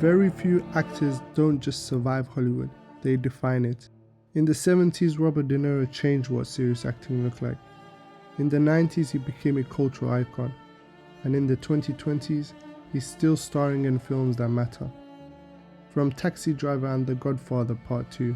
very few actors don't just survive Hollywood, they define it. In the 70s, Robert De Niro changed what serious acting looked like. In the 90s, he became a cultural icon. And in the 2020s, he's still starring in films that matter. From Taxi Driver and The Godfather Part 2,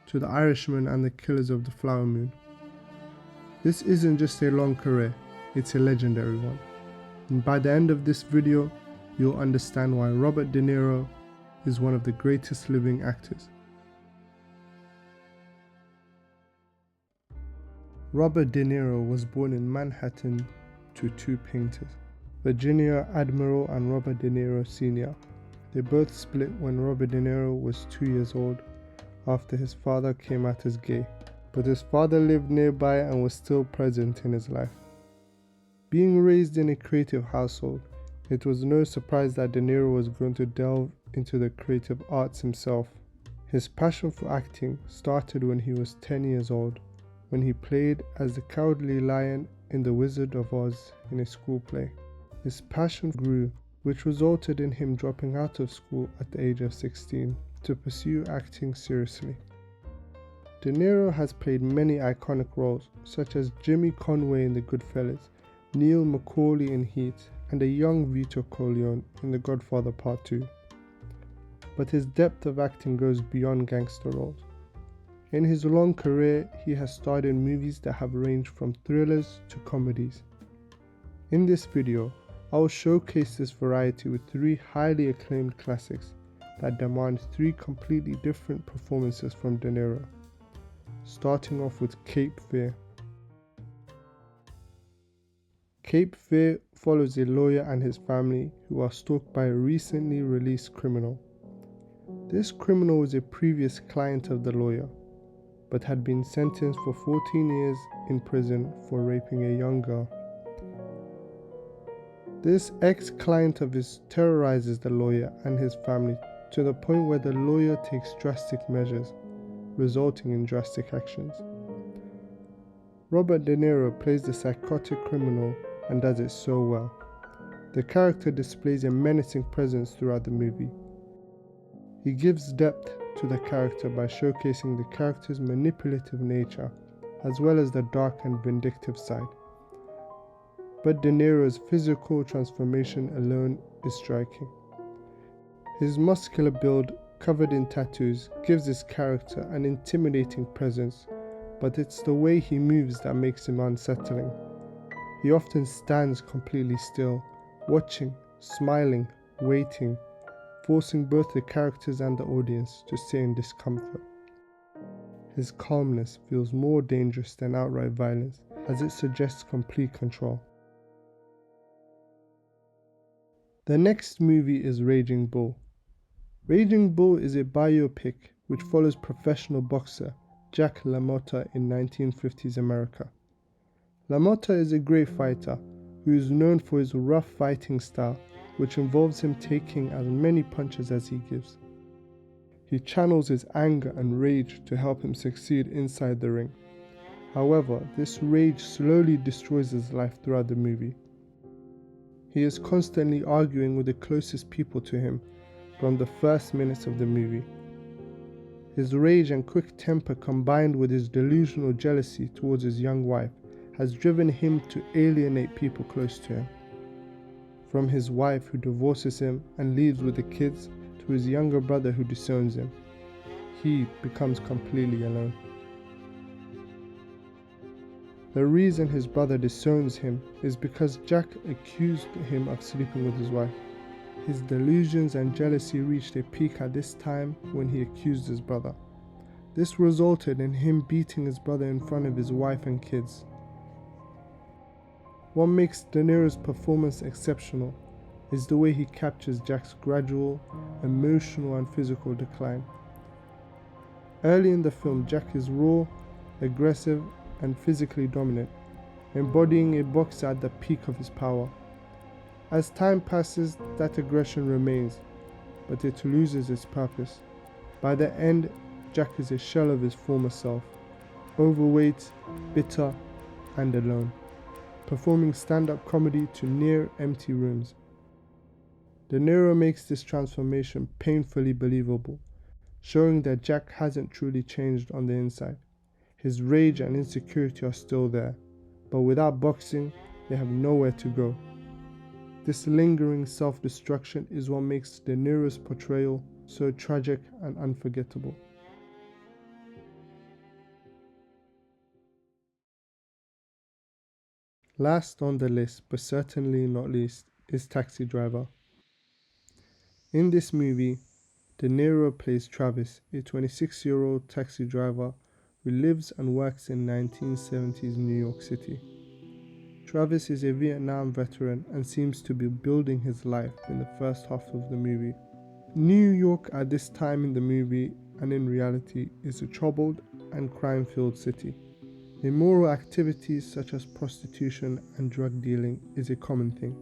to The Irishman and The Killers of the Flower Moon. This isn't just a long career, it's a legendary one. And by the end of this video, you'll understand why Robert De Niro is one of the greatest living actors. Robert De Niro was born in Manhattan to two painters, Virginia Admiral and Robert De Niro Sr. They both split when Robert De Niro was 2 years old, after his father came out as gay, but his father lived nearby and was still present in his life. Being raised in a creative household, it was no surprise that De Niro was going to delve into the creative arts himself. His passion for acting started when he was 10 years old, when he played as the Cowardly Lion in The Wizard of Oz in a school play. His passion grew, which resulted in him dropping out of school at the age of 16 to pursue acting seriously. De Niro has played many iconic roles, such as Jimmy Conway in The Goodfellas, Neil McCauley in Heat, and a young Vito Corleone in The Godfather Part 2. But his depth of acting goes beyond gangster roles. In his long career, he has starred in movies that have ranged from thrillers to comedies. In this video, I will showcase this variety with three highly acclaimed classics that demand three completely different performances from De Niro. Starting off with Cape Fear. Cape Fear follows a lawyer and his family who are stalked by a recently released criminal. This criminal was a previous client of the lawyer, but had been sentenced for 14 years in prison for raping a young girl. This ex-client of his terrorizes the lawyer and his family to the point where the lawyer takes drastic measures, resulting in drastic actions. Robert De Niro plays the psychotic criminal and does it so well. The character displays a menacing presence throughout the movie. He gives depth to the character by showcasing the character's manipulative nature, as well as the dark and vindictive side. But De Niro's physical transformation alone is striking. His muscular build, covered in tattoos, gives his character an intimidating presence, but it's the way he moves that makes him unsettling. He often stands completely still, watching, smiling, waiting, forcing both the characters and the audience to stay in discomfort. His calmness feels more dangerous than outright violence, as it suggests complete control. The next movie is Raging Bull. Raging Bull is a biopic which follows professional boxer Jack LaMotta in 1950s America. LaMotta is a great fighter who is known for his rough fighting style, which involves him taking as many punches as he gives. He channels his anger and rage to help him succeed inside the ring. However, this rage slowly destroys his life throughout the movie. He is constantly arguing with the closest people to him from the first minutes of the movie. His rage and quick temper, combined with his delusional jealousy towards his young wife, has driven him to alienate people close to him. From his wife who divorces him and leaves with the kids, to his younger brother who disowns him, he becomes completely alone. The reason his brother disowns him is because Jack accused him of sleeping with his wife. His delusions and jealousy reached a peak at this time when he accused his brother. This resulted in him beating his brother in front of his wife and kids. What makes De Niro's performance exceptional is the way he captures Jack's gradual, emotional and physical decline. Early in the film, Jack is raw, aggressive and physically dominant, embodying a boxer at the peak of his power. As time passes, that aggression remains, but it loses its purpose. By the end, Jack is a shell of his former self, overweight, bitter, and alone, performing stand-up comedy to near empty rooms. De Niro makes this transformation painfully believable, showing that Jack hasn't truly changed on the inside. His rage and insecurity are still there, but without boxing, they have nowhere to go. This lingering self-destruction is what makes De Niro's portrayal so tragic and unforgettable. Last on the list, but certainly not least, is Taxi Driver. In this movie, De Niro plays Travis, a 26-year-old taxi driver who lives and works in 1970s New York City. Travis is a Vietnam veteran and seems to be building his life in the first half of the movie. New York at this time in the movie and in reality is a troubled and crime-filled city. Immoral activities such as prostitution and drug dealing is a common thing.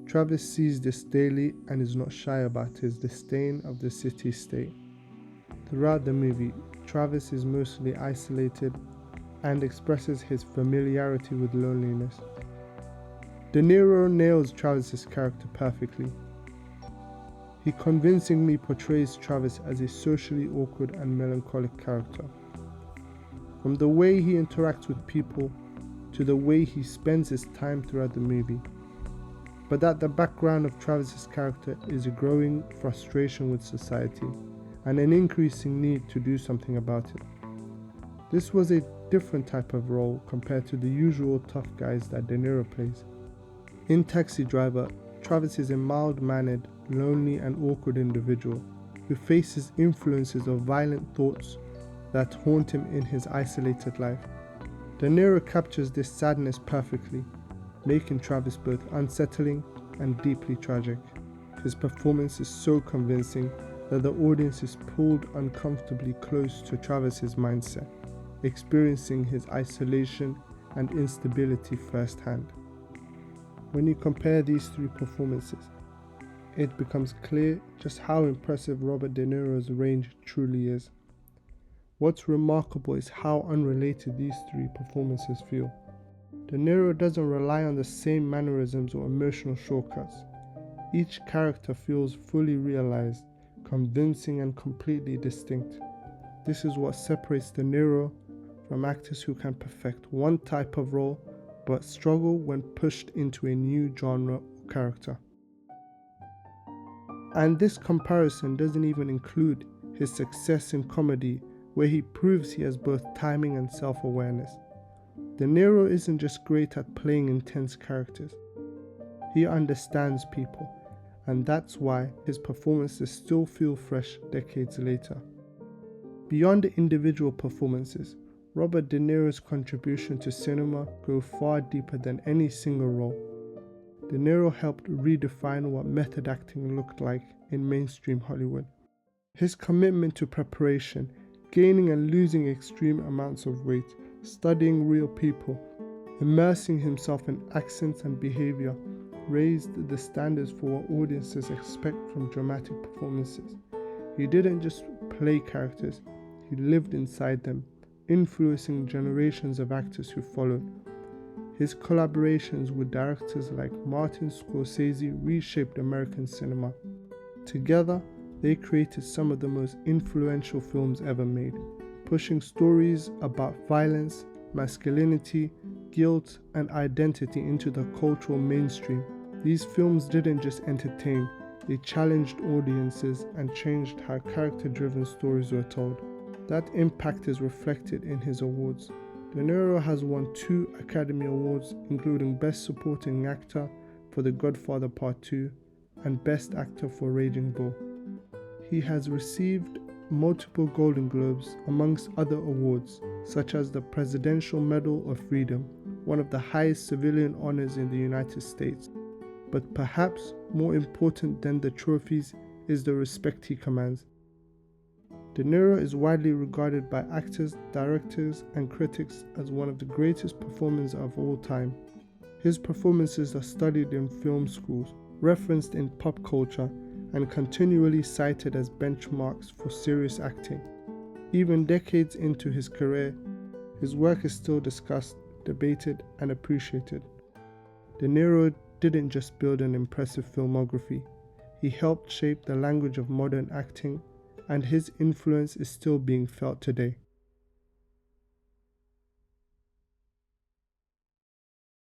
Travis sees this daily and is not shy about his disdain of the city state. Throughout the movie, Travis is mostly isolated and expresses his familiarity with loneliness. De Niro nails Travis's character perfectly. He convincingly portrays Travis as a socially awkward and melancholic character. From the way he interacts with people to the way he spends his time throughout the movie. But at the background of Travis's character is a growing frustration with society and an increasing need to do something about it. This was a different type of role compared to the usual tough guys that De Niro plays. In Taxi Driver, Travis is a mild-mannered, lonely and awkward individual who faces influences of violent thoughts that haunt him in his isolated life. De Niro captures this sadness perfectly, making Travis both unsettling and deeply tragic. His performance is so convincing that the audience is pulled uncomfortably close to Travis's mindset, experiencing his isolation and instability firsthand. When you compare these three performances, it becomes clear just how impressive Robert De Niro's range truly is. What's remarkable is how unrelated these three performances feel. De Niro doesn't rely on the same mannerisms or emotional shortcuts. Each character feels fully realized, convincing and completely distinct. This is what separates De Niro from actors who can perfect one type of role but struggle when pushed into a new genre or character. And this comparison doesn't even include his success in comedy, where he proves he has both timing and self-awareness. De Niro isn't just great at playing intense characters. He understands people, and that's why his performances still feel fresh decades later. Beyond the individual performances, Robert De Niro's contribution to cinema go far deeper than any single role. De Niro helped redefine what method acting looked like in mainstream Hollywood. His commitment to preparation, gaining and losing extreme amounts of weight, studying real people, immersing himself in accents and behavior, raised the standards for what audiences expect from dramatic performances. He didn't just play characters, he lived inside them, influencing generations of actors who followed. His collaborations with directors like Martin Scorsese reshaped American cinema. Together, they created some of the most influential films ever made, pushing stories about violence, masculinity, guilt, and identity into the cultural mainstream. These films didn't just entertain, they challenged audiences and changed how character-driven stories were told. That impact is reflected in his awards. De Niro has won 2 Academy Awards, including Best Supporting Actor for The Godfather Part 2 and Best Actor for Raging Bull. He has received multiple Golden Globes, amongst other awards, such as the Presidential Medal of Freedom, one of the highest civilian honors in the United States. But perhaps more important than the trophies is the respect he commands. De Niro is widely regarded by actors, directors, and critics as one of the greatest performers of all time. His performances are studied in film schools, referenced in pop culture, and continually cited as benchmarks for serious acting. Even decades into his career, his work is still discussed, debated, and appreciated. De Niro didn't just build an impressive filmography, He helped shape the language of modern acting, and his influence is still being felt today.